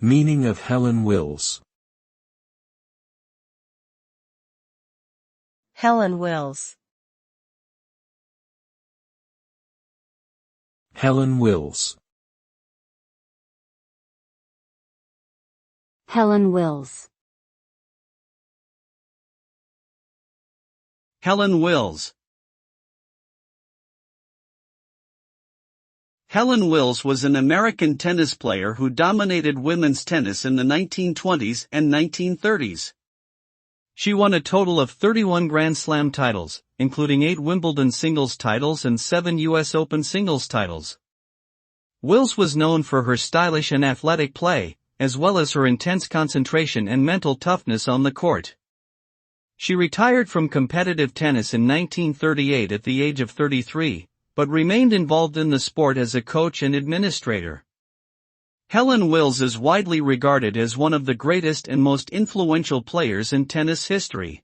Meaning of Helen Wills. Helen Wills. Helen Wills. Helen Wills. Helen Wills. Helen Wills was an American tennis player who dominated women's tennis in the 1920s and 1930s. She won a total of 31 Grand Slam titles, including 8 Wimbledon singles titles and 7 U.S. Open singles titles. Wills was known for her stylish and athletic play, as well as her intense concentration and mental toughness on the court. She retired from competitive tennis in 1938 at the age of 33, but remained involved in the sport as a coach and administrator. Helen Wills is widely regarded as one of the greatest and most influential players in tennis history.